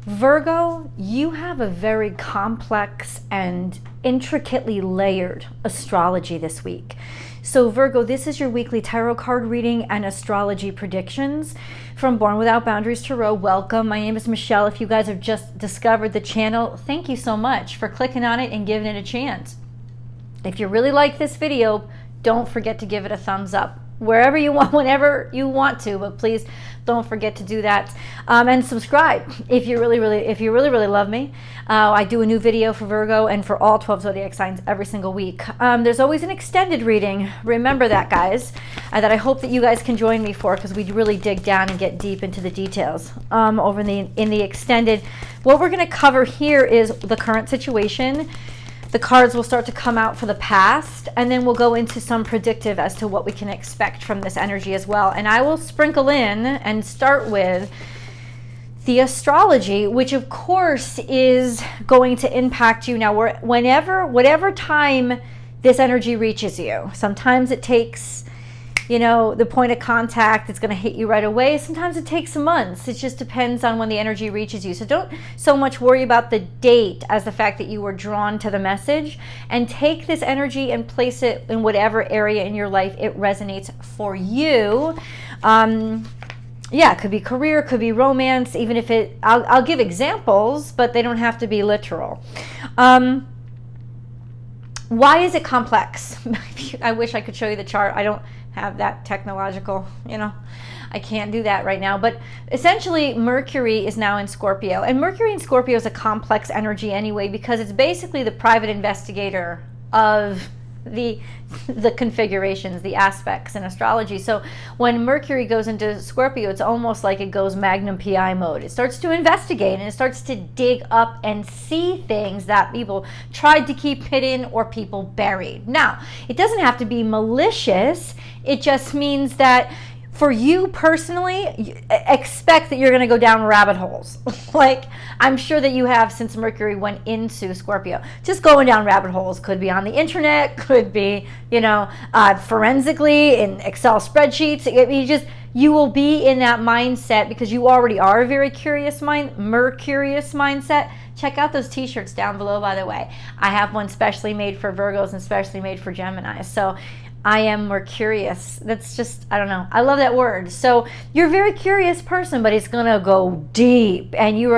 Virgo, you have a very complex and intricately layered astrology this week. So Virgo, this is your weekly tarot card reading and astrology predictions from Born Without Boundaries Tarot. Welcome. My name is Michelle. If you guys have just discovered the channel, thank you so much for clicking on it and giving it a chance. If you really like this video, don't forget to give it a thumbs up wherever you want, whenever you want to, but please don't forget to do that. And subscribe if you really love me. I do a new video for Virgo and for all 12 zodiac signs every single week. There's always an extended reading. Remember that, guys, that I hope that you guys can join me for, because we really dig down and get deep into the details. Over in the extended, what we're going to cover here is the current situation. The cards will start to come out for the past, and then we'll go into some predictive as to what we can expect from this energy as well. And I will sprinkle in and start with the astrology, which of course is going to impact you now whatever time this energy reaches you. Sometimes it takes, the point of contact, it's going to hit you right away. Sometimes it takes months. It just depends on when the energy reaches you. So don't so much worry about the date as the fact that you were drawn to the message, and take this energy and place it in whatever area in your life it resonates for you. Yeah, it could be career, it could be romance, even if I'll give examples, but they don't have to be literal. Why is it complex? I wish I could show you the chart. I don't have that technological, I can't do that right now. But essentially, Mercury is now in Scorpio. And Mercury in Scorpio is a complex energy anyway, because it's basically the private investigator of the configurations, the aspects in astrology. So when Mercury goes into Scorpio, it's almost like it goes Magnum PI mode. It starts to investigate, and it starts to dig up and see things that people tried to keep hidden or people buried. Now, it doesn't have to be malicious. It just means that for you personally, expect that you're going to go down rabbit holes. Like I'm sure that you have, since Mercury went into Scorpio. Just going down rabbit holes. Could be on the internet, could be, forensically in Excel spreadsheets. You will be in that mindset because you already are a very Mercurious mindset. Check out those t-shirts down below, by the way. I have one specially made for Virgos and specially made for Gemini. So I am more curious. That's just, I don't know. I love that word. So you're a very curious person, but it's going to go deep, and you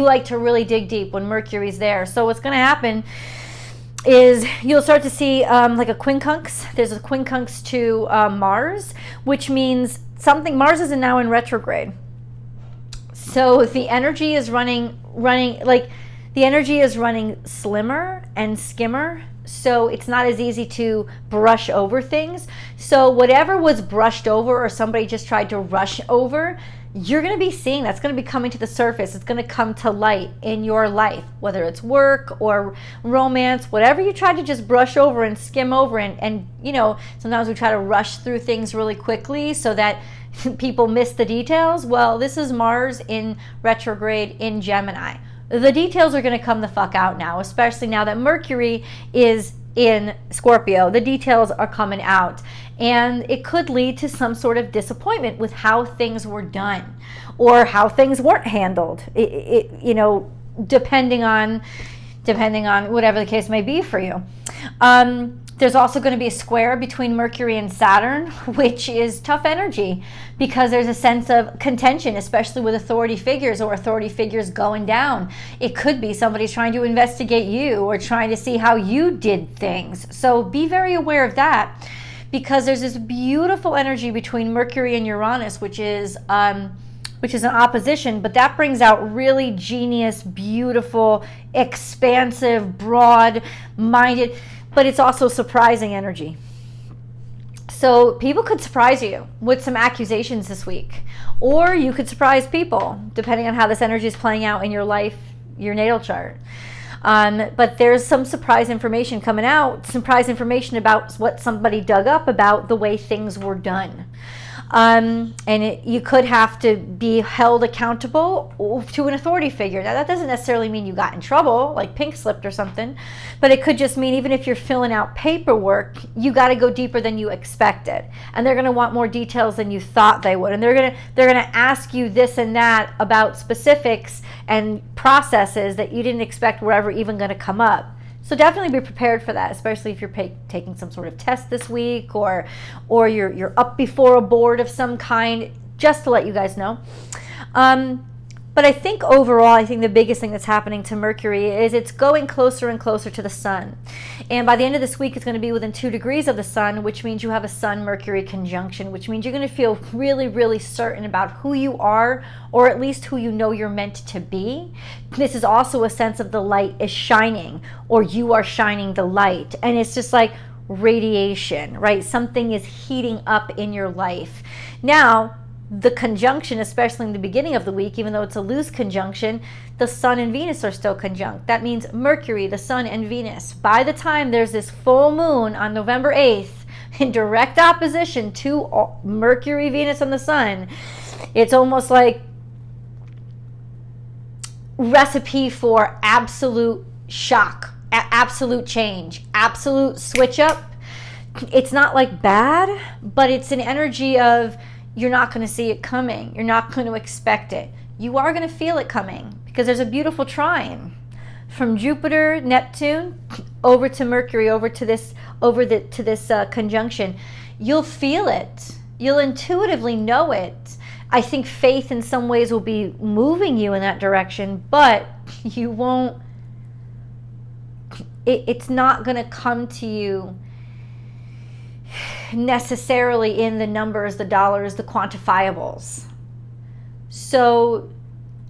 like to really dig deep when Mercury's there. So what's going to happen is you'll start to see like a quincunx. There's a quincunx to Mars, which means Mars is now in retrograde. So the energy is running slimmer and skimmer. So it's not as easy to brush over things. So whatever was brushed over or somebody just tried to rush over, you're going to be seeing that's going to be coming to the surface. It's going to come to light in your life, whether it's work or romance, whatever you tried to just brush over and skim over. And sometimes we try to rush through things really quickly so that people miss the details. Well, this is Mars in retrograde in Gemini. The details are going to come the fuck out now, especially now that Mercury is in Scorpio. The details are coming out, and it could lead to some sort of disappointment with how things were done or how things weren't handled. Depending on whatever the case may be for you. There's also going to be a square between Mercury and Saturn, which is tough energy because there's a sense of contention, especially with authority figures or authority figures going down. It could be somebody's trying to investigate you or trying to see how you did things. So be very aware of that, because there's this beautiful energy between Mercury and Uranus, which is an opposition, but that brings out really genius, beautiful, expansive, broad-minded, but it's also surprising energy. So people could surprise you with some accusations this week, or you could surprise people, depending on how this energy is playing out in your life, your natal chart. But there's some surprise information coming out, surprise information about what somebody dug up about the way things were done. You could have to be held accountable to an authority figure. Now, that doesn't necessarily mean you got in trouble, like pink slipped or something, but it could just mean even if you're filling out paperwork, you got to go deeper than you expected, and they're going to want more details than you thought they would, and they're going to ask you this and that about specifics and processes that you didn't expect were ever even going to come up. So definitely be prepared for that, especially if you're taking some sort of test this week, or you're up before a board of some kind, just to let you guys know. But I think overall, I think the biggest thing that's happening to Mercury is it's going closer and closer to the sun. And by the end of this week, it's going to be within 2 degrees of the sun, which means you have a Sun-Mercury conjunction, which means you're going to feel really, really certain about who you are, or at least who you know you're meant to be. This is also a sense of the light is shining, or you are shining the light. And it's just like radiation, right? Something is heating up in your life. Now, the conjunction, especially in the beginning of the week, even though it's a loose conjunction, the Sun and Venus are still conjunct. That means Mercury, the Sun, and Venus. By the time there's this full moon on November 8th, in direct opposition to Mercury, Venus, and the Sun, it's almost like recipe for absolute shock, absolute change, absolute switch up. It's not like bad, but it's an energy of you're not going to see it coming. You're not going to expect it. You are going to feel it coming because there's a beautiful trine from Jupiter, Neptune, over to Mercury, over to this conjunction. You'll feel it. You'll intuitively know it. I think faith in some ways will be moving you in that direction, but you won't. It's not going to come to you necessarily in the numbers, the dollars, the quantifiables. So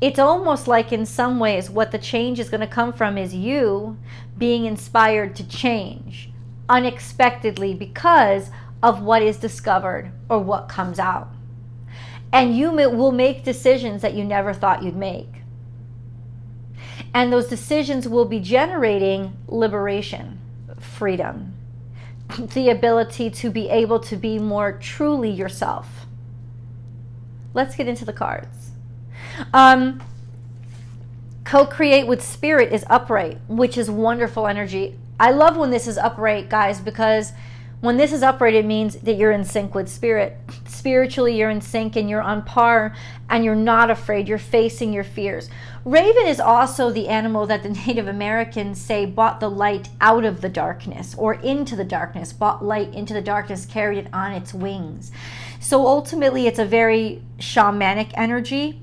it's almost like in some ways what the change is going to come from is you being inspired to change unexpectedly because of what is discovered or what comes out. And you will make decisions that you never thought you'd make. And those decisions will be generating liberation, freedom, the ability to be able to be more truly yourself. Let's get into the cards. Co-create with spirit is upright, which is wonderful energy. I love when this is upright, guys, because when this is upright, it means that you're in sync with spirit. Spiritually, you're in sync and you're on par and you're not afraid. You're facing your fears. Raven is also the animal that the Native Americans say brought the light out of the darkness or into the darkness, brought light into the darkness, carried it on its wings. So ultimately, it's a very shamanic energy.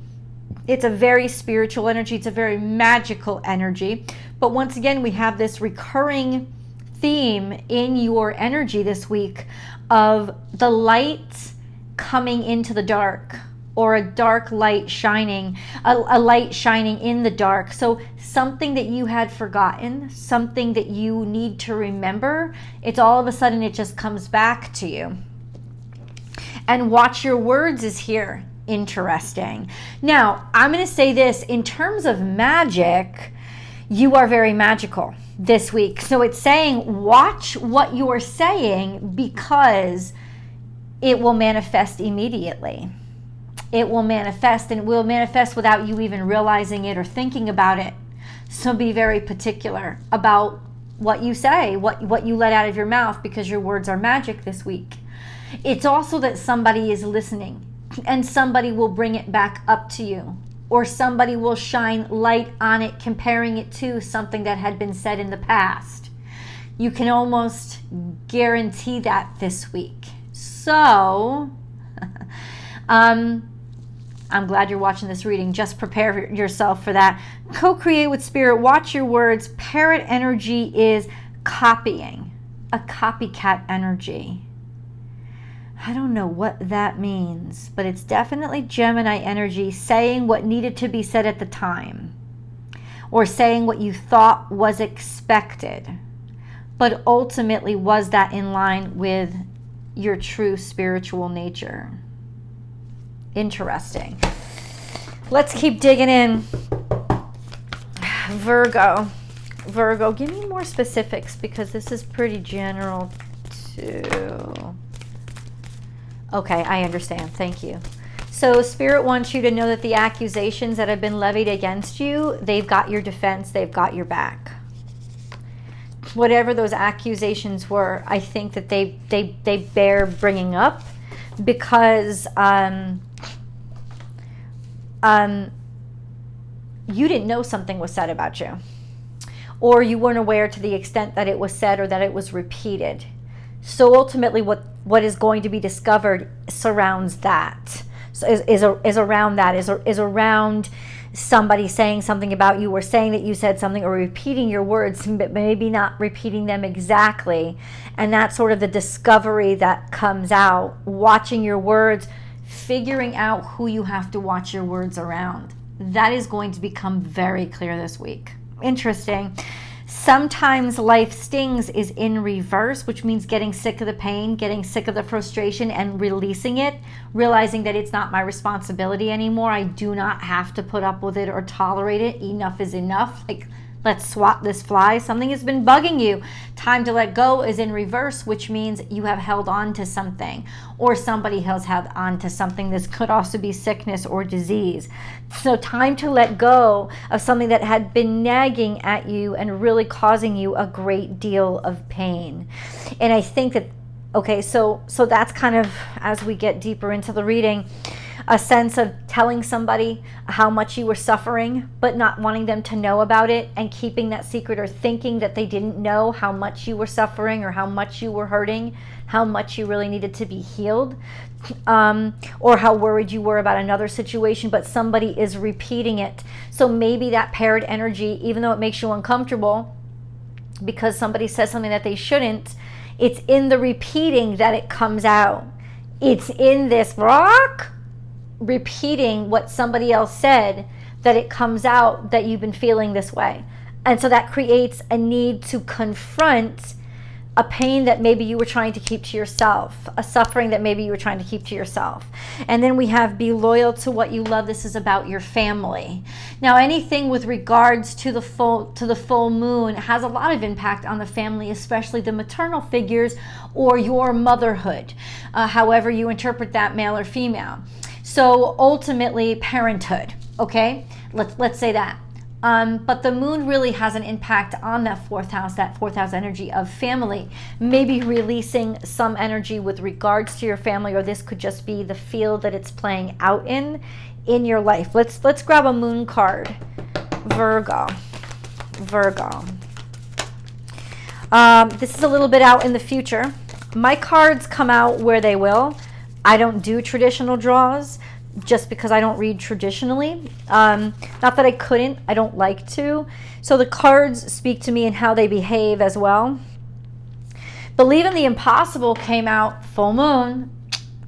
It's a very spiritual energy. It's a very magical energy. But once again, we have this recurring theme in your energy this week of the light coming into the dark, or a dark light shining, a light shining in the dark. So something that you had forgotten, something that you need to remember, it's all of a sudden it just comes back to you. And watch your words is here. Interesting. Now, I'm going to say this, in terms of magic, you are very magical this week. So it's saying watch what you are saying because it will manifest immediately. It will manifest, and it will manifest without you even realizing it or thinking about it. So be very particular about what you say, what you let out of your mouth, because your words are magic this week. It's also that somebody is listening and somebody will bring it back up to you, or somebody will shine light on it, comparing it to something that had been said in the past. You can almost guarantee that this week. So, I'm glad you're watching this reading. Just prepare yourself for that. Co-create with spirit. Watch your words. Parrot energy is copying, a copycat energy. I don't know what that means, but it's definitely Gemini energy, saying what needed to be said at the time, or saying what you thought was expected. But ultimately, was that in line with your true spiritual nature? Interesting. Let's keep digging in. Virgo, give me more specifics because this is pretty general too. Okay, I understand. Thank you. So Spirit wants you to know that the accusations that have been levied against you, they've got your defense, they've got your back. Whatever those accusations were, I think that they bear bringing up, because you didn't know something was said about you, or you weren't aware to the extent that it was said or that it was repeated. So ultimately what is going to be discovered surrounds that. So is around somebody saying something about you, or saying that you said something, or repeating your words, but maybe not repeating them exactly. And that's sort of the discovery that comes out, watching your words, figuring out who you have to watch your words around. That is going to become very clear this week. Interesting. Sometimes life stings is in reverse, which means getting sick of the pain, getting sick of the frustration, and releasing it, realizing that it's not my responsibility anymore. I do not have to put up with it or tolerate it. Enough is enough. Like, let's swat this fly. Something has been bugging you. Time to let go is in reverse, which means you have held on to something, or somebody has held on to something. This could also be sickness or disease. So time to let go of something that had been nagging at you and really causing you a great deal of pain. And I think that, okay, so that's kind of, as we get deeper into the reading, a sense of telling somebody how much you were suffering, but not wanting them to know about it, and keeping that secret, or thinking that they didn't know how much you were suffering, or how much you were hurting, how much you really needed to be healed, or how worried you were about another situation, but somebody is repeating it. So maybe that paired energy, even though it makes you uncomfortable because somebody says something that they shouldn't, it's in the repeating that it comes out. It's in this rock repeating what somebody else said that it comes out that you've been feeling this way. And so that creates a need to confront a pain that maybe you were trying to keep to yourself, a suffering that maybe you were trying to keep to yourself. And then we have be loyal to what you love. This is about your family. Now, anything with regards to the full moon has a lot of impact on the family, especially the maternal figures or your motherhood, however you interpret that, male or female. So ultimately, parenthood, okay? Let's say that. But the moon really has an impact on that fourth house energy of family. Maybe releasing some energy with regards to your family, or this could just be the field that it's playing out in your life. Let's grab a moon card. Virgo. This is a little bit out in the future. My cards come out where they will. I don't do traditional draws just because I don't read traditionally. Not that I couldn't, I don't like to. So the cards speak to me and how they behave as well. Believe in the Impossible came out full moon.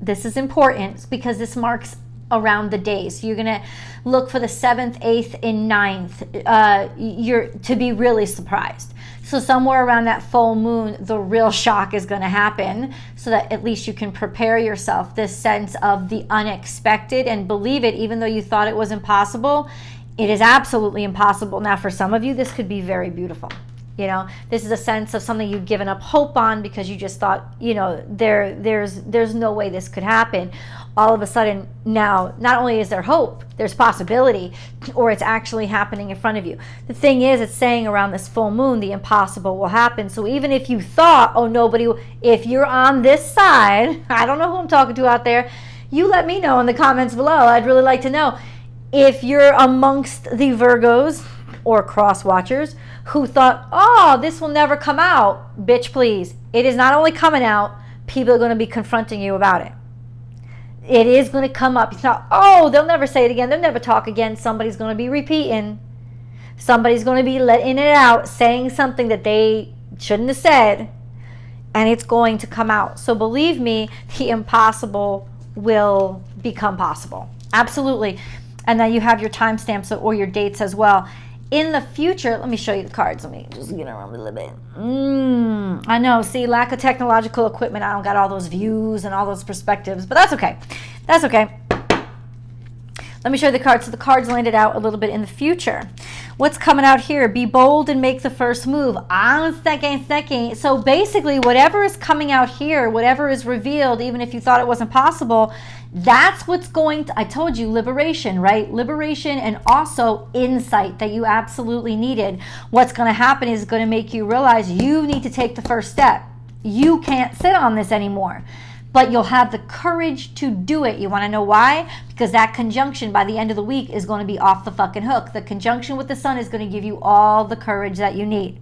This is important because this marks around the days. So you're going to look for the 7th, 8th, and 9th. You're to be really surprised. So somewhere around that full moon, the real shock is going to happen, so that at least you can prepare yourself. This sense of the unexpected, and believe it, even though you thought it was impossible, it is absolutely impossible. Now, for some of you, this could be very beautiful. You know, this is a sense of something you've given up hope on because you just thought, you know, there's no way this could happen. All of a sudden now, not only is there hope, there's possibility, or it's actually happening in front of you. The thing is, it's saying around this full moon, the impossible will happen. So even if you thought, oh, nobody, if you're on this side, I don't know who I'm talking to out there, you let me know in the comments below. I'd really like to know. If you're amongst the Virgos or cross watchers who thought, oh, this will never come out, bitch, please. It is not only coming out, people are going to be confronting you about it. It is going to come up. It's not, oh, they'll never say it again. They'll never talk again. Somebody's going to be repeating. Somebody's going to be letting it out, saying something that they shouldn't have said, and it's going to come out. So believe me, the impossible will become possible. Absolutely. And then you have your timestamps or your dates as well. In the future, let me show you the cards. Let me just get around a little bit. I know, see, lack of technological equipment. I don't got all those views and all those perspectives, but that's okay. That's okay. Let me show you the cards. So the cards landed out a little bit in the future. What's coming out here? Be bold and make the first move. Second. So basically, whatever is coming out here, whatever is revealed, even if you thought it wasn't possible, that's what's going to, I told you, liberation, right? Liberation and also insight that you absolutely needed. What's going to happen is going to make you realize you need to take the first step. You can't sit on this anymore, but you'll have the courage to do it. You want to know why? Because that conjunction by the end of the week is going to be off the fucking hook. The conjunction with the sun is going to give you all the courage that you need.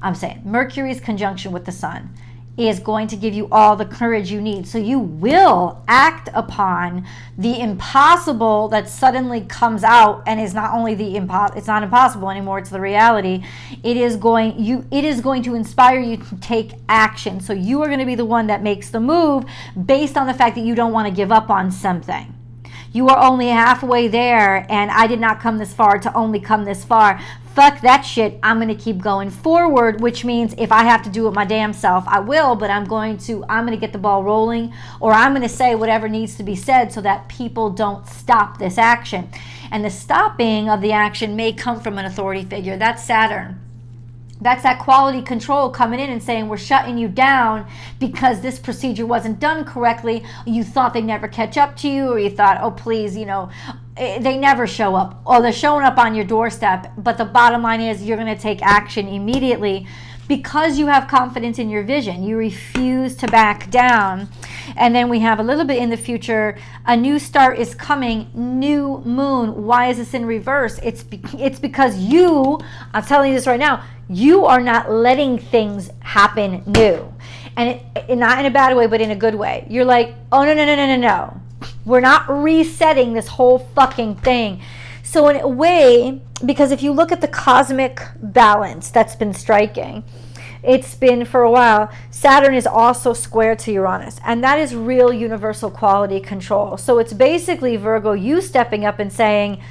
I'm saying Mercury's conjunction with the sun is going to give you all the courage you need. So you will act upon the impossible that suddenly comes out and is not only it's not impossible anymore, it's the reality. It is going to inspire you to take action. So you are going to be the one that makes the move based on the fact that you don't want to give up on something. You are only halfway there, and I did not come this far to only come this far. Fuck that shit. I'm going to keep going forward, which means if I have to do it my damn self, I will, but I'm going to get the ball rolling, or I'm going to say whatever needs to be said so that people don't stop this action. And the stopping of the action may come from an authority figure. That's Saturn. That's that quality control coming in and saying, we're shutting you down because this procedure wasn't done correctly. You thought they'd never catch up to you, or you thought, oh, please, they never show up. Or they're showing up on your doorstep. But the bottom line is you're going to take action immediately because you have confidence in your vision. You refuse to back down. And then we have a little bit in the future, a new start is coming, new moon. Why is this in reverse? It's because I'm telling you this right now, you are not letting things happen new. And not in a bad way, but in a good way. You're like, oh, no. We're not resetting this whole fucking thing. So in a way, because if you look at the cosmic balance that's been striking, it's been for a while, Saturn is also square to Uranus, and that is real universal quality control. So it's basically, Virgo, you stepping up and saying,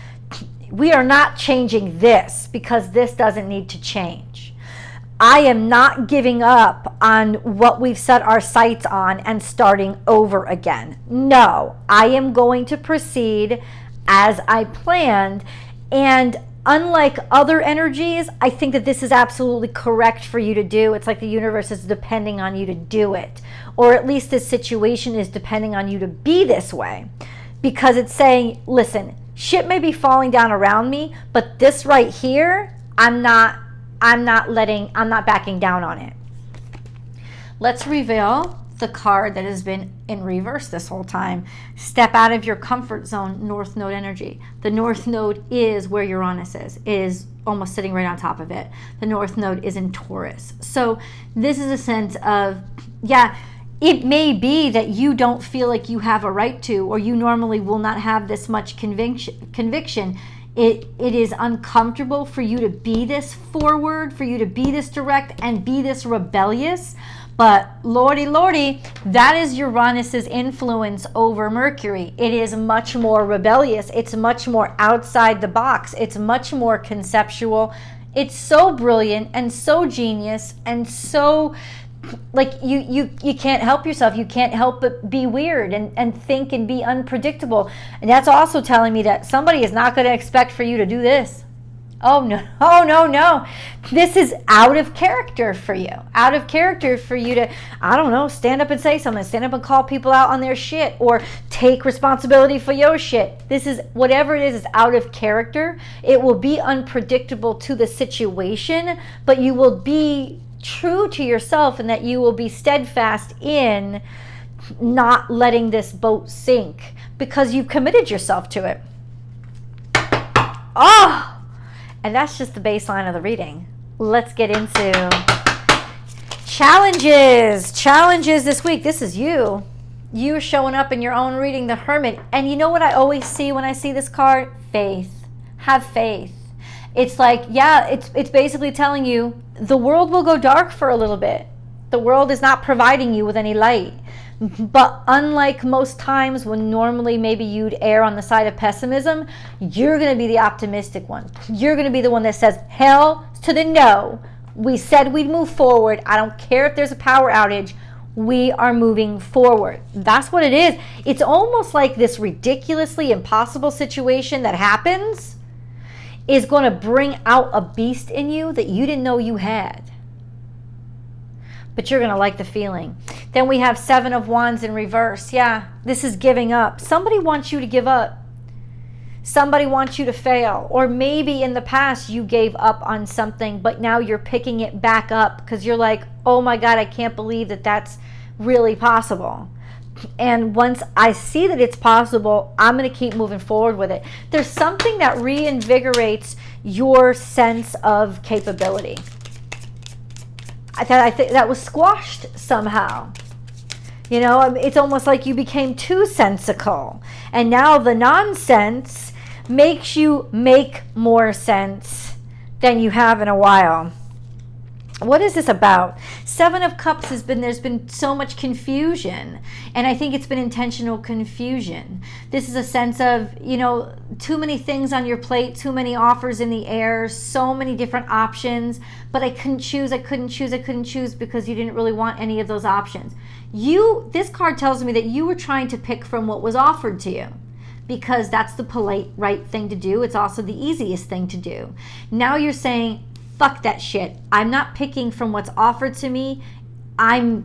we are not changing this because this doesn't need to change. I am not giving up on what we've set our sights on and starting over again. No, I am going to proceed as I planned. And unlike other energies, I think that this is absolutely correct for you to do. It's like the universe is depending on you to do it. Or at least this situation is depending on you to be this way. Because it's saying, listen, shit may be falling down around me, but this right here, I'm not backing down on it. Let's reveal the card that has been in reverse this whole time. Step out of your comfort zone, North Node energy. The North Node is where Uranus is. It is almost sitting right on top of it. The North Node is in Taurus. So this is a sense of, it may be that you don't feel like you have a right to, or you normally will not have this much conviction. It is uncomfortable for you to be this forward, for you to be this direct and be this rebellious. But lordy, that is Uranus's influence over Mercury. It is much more rebellious. It's much more outside the box. It's much more conceptual. It's so brilliant and so genius and so, like, you can't help yourself. You can't help but be weird and think and be unpredictable. And that's also telling me that somebody is not going to expect for you to do this. Oh, no. This is out of character for you. Out of character for you to, I don't know, stand up and say something. Stand up and call people out on their shit, or take responsibility for your shit. This is, whatever it is out of character. It will be unpredictable to the situation, but you will be true to yourself, and that you will be steadfast in not letting this boat sink because you've committed yourself to it. And that's just the baseline of the reading. Let's get into challenges. Challenges this week. This is you. You're showing up in your own reading, the Hermit. And you know what I always see when I see this card? Faith. Have faith. It's like, it's basically telling you the world will go dark for a little bit. The world is not providing you with any light. But unlike most times when normally maybe you'd err on the side of pessimism, you're going to be the optimistic one. You're going to be the one that says, hell to the no. We said we'd move forward. I don't care if there's a power outage. We are moving forward. That's what it is. It's almost like this ridiculously impossible situation that happens is going to bring out a beast in you that you didn't know you had. But you're going to like the feeling. Then we have Seven of Wands in reverse. Yeah, this is giving up. Somebody wants you to give up. Somebody wants you to fail. Or maybe in the past you gave up on something, but now you're picking it back up because you're like, oh my God, I can't believe that that's really possible. And once I see that it's possible, I'm going to keep moving forward with it. There's something that reinvigorates your sense of capability. I think that was squashed somehow. You know, it's almost like you became too sensical. And now the nonsense makes you make more sense than you have in a while. What is this about? Seven of Cups there's been so much confusion, and I think it's been intentional confusion. This is a sense of, you know, too many things on your plate, too many offers in the air, so many different options, but I couldn't choose because you didn't really want any of those options. This card tells me that you were trying to pick from what was offered to you, because that's the polite, right thing to do. It's also the easiest thing to do. Now you're saying, fuck that shit. I'm not picking from what's offered to me. I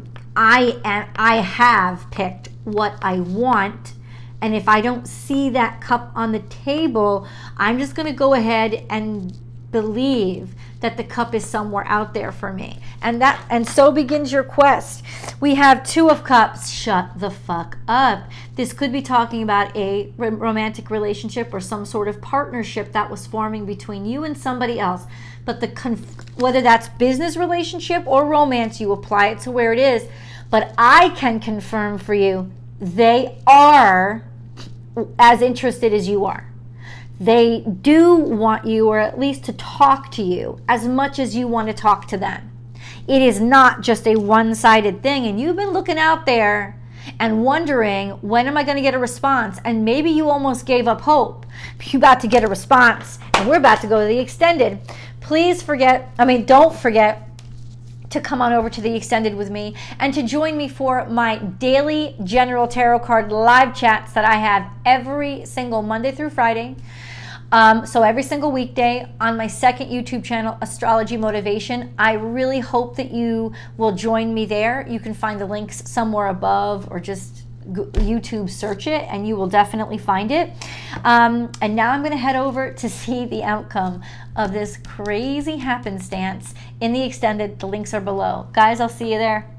have picked what I want. And if I don't see that cup on the table, I'm just going to go ahead and believe that the cup is somewhere out there for me. And so begins your quest. We have Two of Cups. Shut the fuck up. This could be talking about a romantic relationship or some sort of partnership that was forming between you and somebody else. But whether that's business relationship or romance, you apply it to where it is. But I can confirm for you, they are as interested as you are. They do want you, or at least to talk to you, as much as you want to talk to them. It is not just a one-sided thing, and you've been looking out there and wondering, when am I going to get a response? And maybe you almost gave up hope. You're about to get a response, and we're about to go to the extended. Don't forget to come on over to the extended with me and to join me for my daily general tarot card live chats that I have every single Monday through Friday. So every single weekday on my second YouTube channel, Astrology Motivation. I really hope that you will join me there. You can find the links somewhere above, or just YouTube search it and you will definitely find it. And now I'm going to head over to see the outcome of this crazy happenstance in the extended. The links are below. Guys, I'll see you there.